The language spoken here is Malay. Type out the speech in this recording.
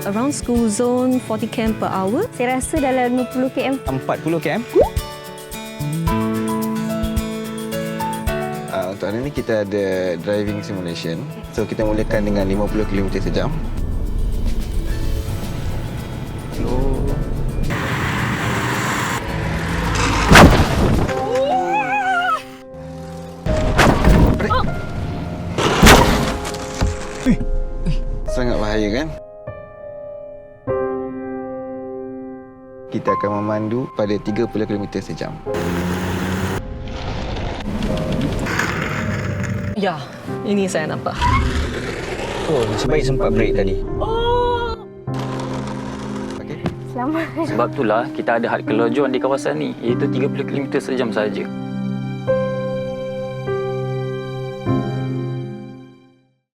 Around school zone, 40 km per hour. Saya rasa dalam 50 km. 40 km. Untuk hari ini kita ada driving simulation. So kita mulakan dengan 50 km sejam. Slow. Sangat bahaya kan? Kita akan memandu pada 30 km sejam. Ya, ini saya nampak. Oh, nasib baik sempat break tadi. Okey. Selamat. Sebab itulah kita ada had kelajuan di kawasan ni, iaitu 30 km sejam saja.